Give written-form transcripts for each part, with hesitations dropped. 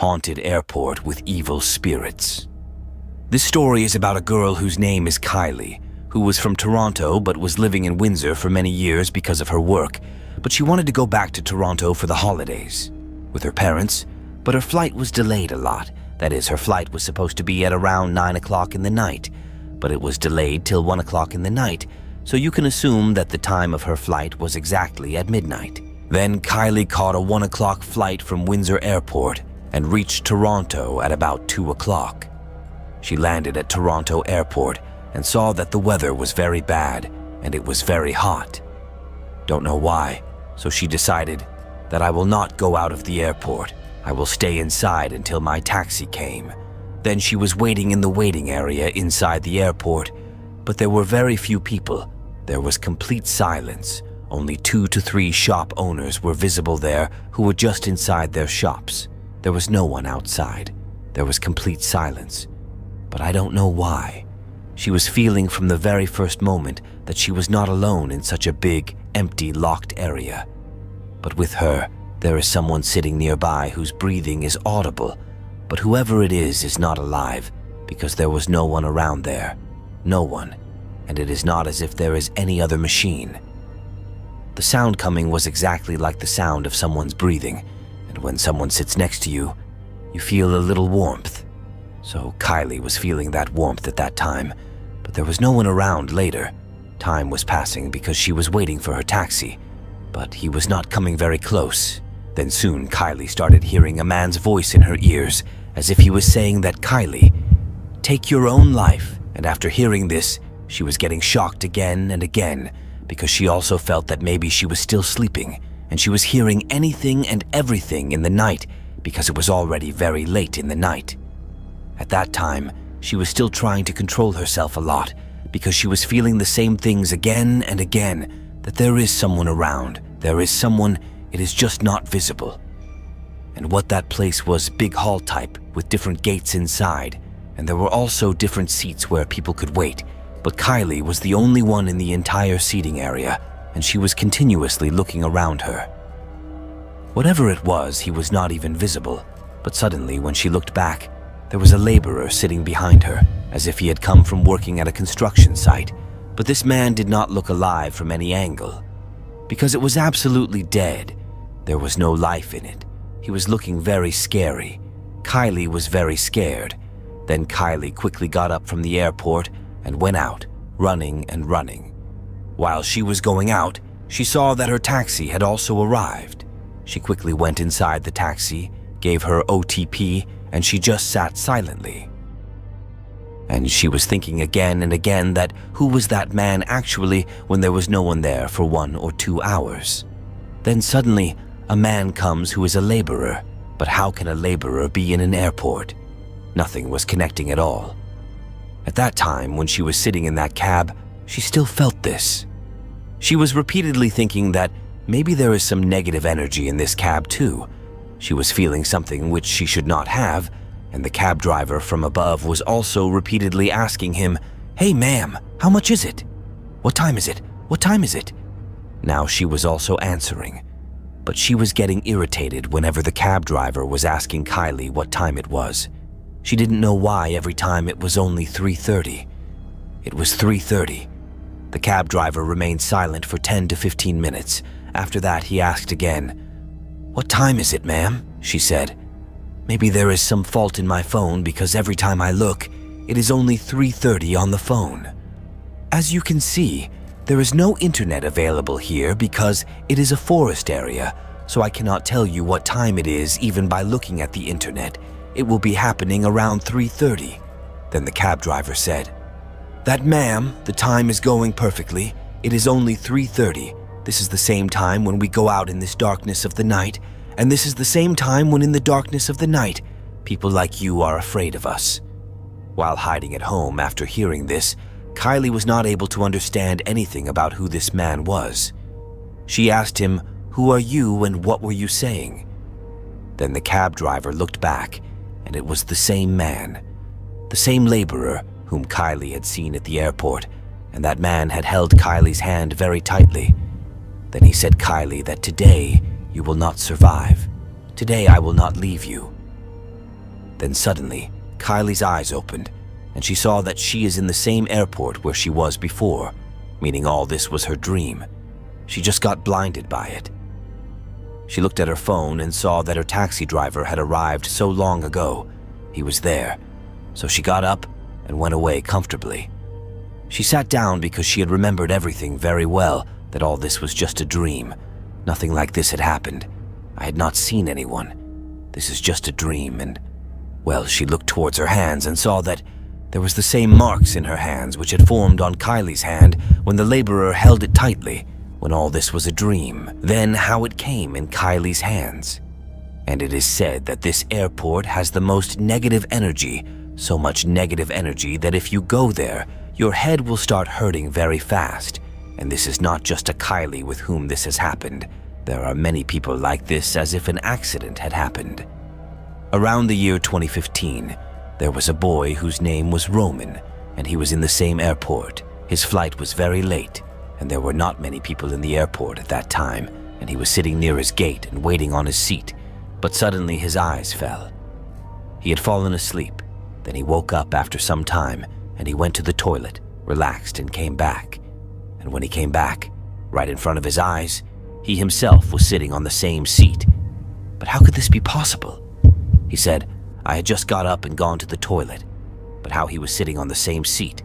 haunted airport with evil spirits. This story is about a girl whose name is Kylie, who was from Toronto but was living in Windsor for many years because of her work, but she wanted to go back to Toronto for the holidays with her parents, but her flight was delayed a lot. That is, her flight was supposed to be at around 9 o'clock in the night, but it was delayed till 1 o'clock in the night, so you can assume that the time of her flight was exactly at midnight. Then Kylie caught a 1 o'clock flight from Windsor Airport and reached Toronto at about 2 o'clock. She landed at Toronto Airport and saw that the weather was very bad and it was very hot. Don't know why, so she decided that I will not go out of the airport. I will stay inside until my taxi came. Then she was waiting in the waiting area inside the airport, but there were very few people. There was complete silence. Only 2 to 3 shop owners were visible there who were just inside their shops. There was no one outside. There was complete silence. But I don't know why. She was feeling from the very first moment that she was not alone in such a big, empty, locked area. But with her, there is someone sitting nearby whose breathing is audible, but whoever it is not alive because there was no one around there. No one. And it is not as if there is any other machine. The sound coming was exactly like the sound of someone's breathing, and when someone sits next to you, you feel a little warmth. So Kylie was feeling that warmth at that time, but there was no one around later. Time was passing because she was waiting for her taxi, but he was not coming very close. Then soon Kylie started hearing a man's voice in her ears, as if he was saying that, "Kylie, take your own life." And after hearing this, she was getting shocked again and again, because she also felt that maybe she was still sleeping, and she was hearing anything and everything in the night because it was already very late in the night. At that time, she was still trying to control herself a lot because she was feeling the same things again and again, that there is someone around, there is someone, it is just not visible. And what that place was, big hall type with different gates inside, and there were also different seats where people could wait, but Kylie was the only one in the entire seating area, and she was continuously looking around her. Whatever it was, he was not even visible, but suddenly when she looked back, there was a laborer sitting behind her, as if he had come from working at a construction site, but this man did not look alive from any angle. Because it was absolutely dead, there was no life in it. He was looking very scary. Kylie was very scared. Then Kylie quickly got up from the airport and went out, running and running. While she was going out, she saw that her taxi had also arrived. She quickly went inside the taxi, gave her OTP, and she just sat silently. And she was thinking again and again that who was that man actually when there was no one there for 1 or 2 hours. Then suddenly, a man comes who is a laborer. But how can a laborer be in an airport? Nothing was connecting at all. At that time, when she was sitting in that cab, she still felt this. She was repeatedly thinking that maybe there is some negative energy in this cab too. She was feeling something which she should not have, and the cab driver from above was also repeatedly asking him, "Hey ma'am, how much is it? What time is it? What time is it?" Now she was also answering, but she was getting irritated whenever the cab driver was asking Kylie what time it was. She didn't know why every time it was only 3:30. It was 3:30. The cab driver remained silent for 10 to 15 minutes. After that, he asked again. "What time is it, ma'am?" she said. "Maybe there is some fault in my phone because every time I look, it is only 3:30 on the phone. As you can see, there is no internet available here because it is a forest area, so I cannot tell you what time it is even by looking at the internet. It will be happening around 3:30. Then the cab driver said, "That ma'am, the time is going perfectly. It is only 3:30. This is the same time when we go out in this darkness of the night, and this is the same time when in the darkness of the night, people like you are afraid of us." While hiding at home after hearing this, Kylie was not able to understand anything about who this man was. She asked him, "Who are you and what were you saying?" Then the cab driver looked back, and it was the same man, the same laborer whom Kylie had seen at the airport, and that man had held Kylie's hand very tightly. Then he said, "Kylie, that today you will not survive. Today I will not leave you." Then suddenly, Kylie's eyes opened, and she saw that she is in the same airport where she was before, meaning all this was her dream. She just got blinded by it. She looked at her phone and saw that her taxi driver had arrived so long ago. He was there, so she got up and went away comfortably. She sat down because she had remembered everything very well, that all this was just a dream. Nothing like this had happened. I had not seen anyone. This is just a dream, and, well, she looked towards her hands and saw that there was the same marks in her hands which had formed on Kylie's hand when the laborer held it tightly, when all this was a dream. Then how it came in Kylie's hands. And it is said that this airport has the most negative energy, so much negative energy that if you go there, your head will start hurting very fast. And this is not just a Kylie with whom this has happened. There are many people like this, as if an accident had happened. Around the year 2015, there was a boy whose name was Roman, and he was in the same airport. His flight was very late, and there were not many people in the airport at that time, and he was sitting near his gate and waiting on his seat, but suddenly his eyes fell. He had fallen asleep. Then he woke up after some time, and he went to the toilet, relaxed, and came back. And when he came back, right in front of his eyes, he himself was sitting on the same seat. But how could this be possible? He said, I had just got up and gone to the toilet, but how he was sitting on the same seat.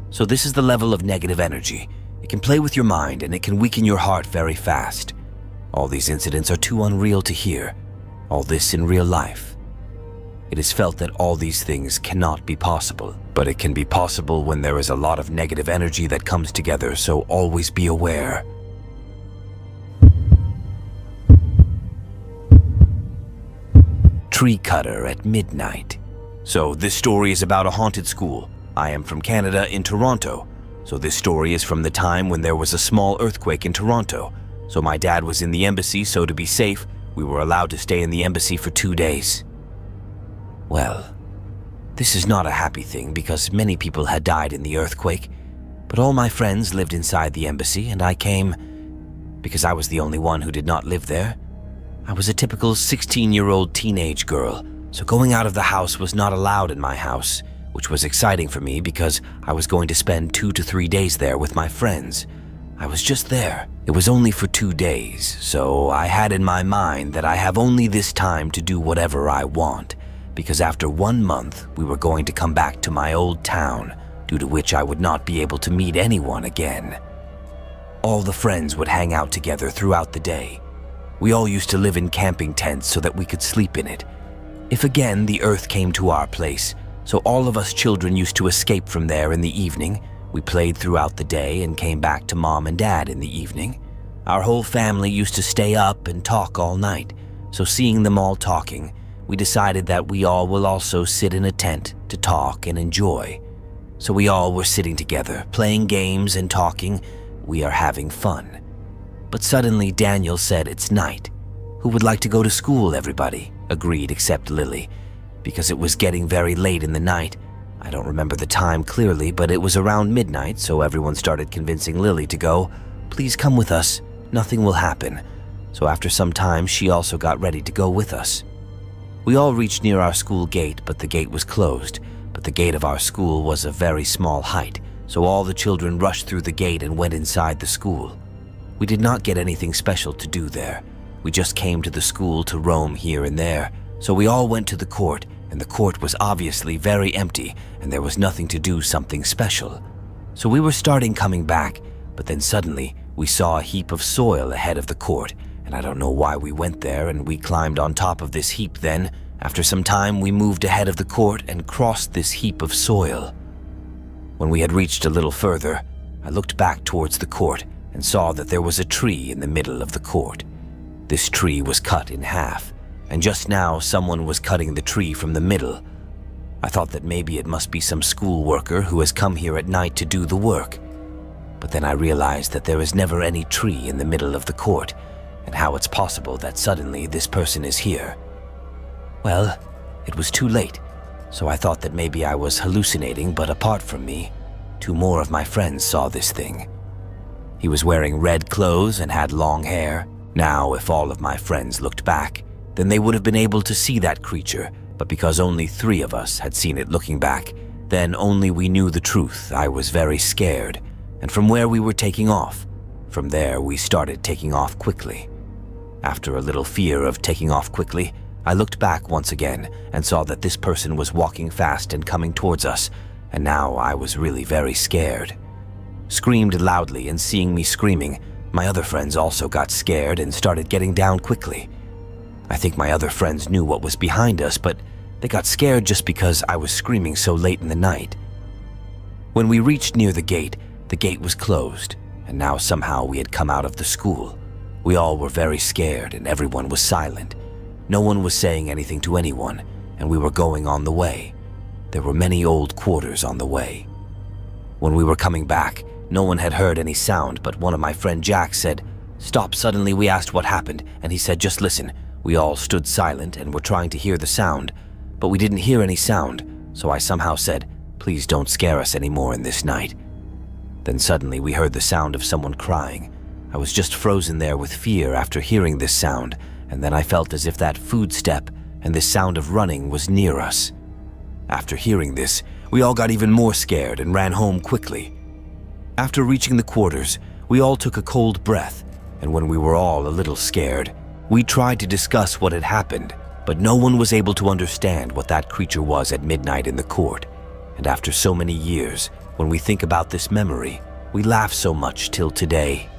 So this is the level of negative energy. It can play with your mind, and it can weaken your heart very fast. All these incidents are too unreal to hear. All this in real life. It is felt that all these things cannot be possible, but it can be possible when there is a lot of negative energy that comes together, so always be aware. Tree cutter at midnight. So this story is about a haunted school. I am from Canada in Toronto. So this story is from the time when there was a small earthquake in Toronto. So my dad was in the embassy, so to be safe, we were allowed to stay in the embassy for 2 days. Well, this is not a happy thing because many people had died in the earthquake, but all my friends lived inside the embassy, and I came because I was the only one who did not live there. I was a typical 16-year-old teenage girl, so going out of the house was not allowed in my house, which was exciting for me because I was going to spend 2 to 3 days there with my friends. I was just there. It was only for 2 days, so I had in my mind that I have only this time to do whatever I want, because after 1 month we were going to come back to my old town, due to which I would not be able to meet anyone again. All the friends would hang out together throughout the day. We all used to live in camping tents so that we could sleep in it. If again the earth came to our place, so all of us children used to escape from there in the evening. We played throughout the day and came back to Mom and Dad in the evening. Our whole family used to stay up and talk all night, so seeing them all talking, we decided that we all will also sit in a tent to talk and enjoy. So we all were sitting together, playing games and talking. We are having fun. But suddenly Daniel said it's night. Who would like to go to school, everybody? Agreed except Lily, because it was getting very late in the night. I don't remember the time clearly, but it was around midnight, so everyone started convincing Lily to go. Please come with us, nothing will happen. So after some time, she also got ready to go with us. We all reached near our school gate, but the gate was closed. But the gate of our school was a very small height, so all the children rushed through the gate and went inside the school. We did not get anything special to do there. We just came to the school to roam here and there. So we all went to the court, and the court was obviously very empty, and there was nothing to do something special. So we were starting coming back, but then suddenly we saw a heap of soil ahead of the court, and I don't know why we went there, and we climbed on top of this heap then. After some time, we moved ahead of the court and crossed this heap of soil. When we had reached a little further, I looked back towards the court and saw that there was a tree in the middle of the court. This tree was cut in half, and just now someone was cutting the tree from the middle. I thought that maybe it must be some school worker who has come here at night to do the work. But then I realized that there is never any tree in the middle of the court, and how it's possible that suddenly this person is here. Well, it was too late, so I thought that maybe I was hallucinating, but apart from me, 2 more of my friends saw this thing. He was wearing red clothes and had long hair. Now, if all of my friends looked back, then they would have been able to see that creature, But because only 3 of us had seen it looking back, then only we knew the truth. I was very scared, and from where we were taking off, from there we started taking off quickly. After a little fear of taking off quickly, I looked back once again and saw that this person was walking fast and coming towards us, and now I was really very scared. Screamed loudly, and seeing me screaming, my other friends also got scared and started getting down quickly. I think my other friends knew what was behind us, but they got scared just because I was screaming so late in the night. When we reached near the gate was closed, and now somehow we had come out of the school. We all were very scared and everyone was silent. No one was saying anything to anyone, and we were going on the way. There were many old quarters on the way. When we were coming back, no one had heard any sound, but one of my friend Jack said, "Stop." Suddenly we asked what happened, and he said, "Just listen." We all stood silent and were trying to hear the sound, but we didn't hear any sound, so I somehow said, "Please don't scare us anymore in this night." Then suddenly we heard the sound of someone crying. I was just frozen there with fear after hearing this sound, and then I felt as if that footstep and this sound of running was near us. After hearing this, we all got even more scared and ran home quickly. After reaching the quarters, we all took a cold breath, and when we were all a little scared, we tried to discuss what had happened, but no one was able to understand what that creature was at midnight in the court. And after so many years, when we think about this memory, we laugh so much till today.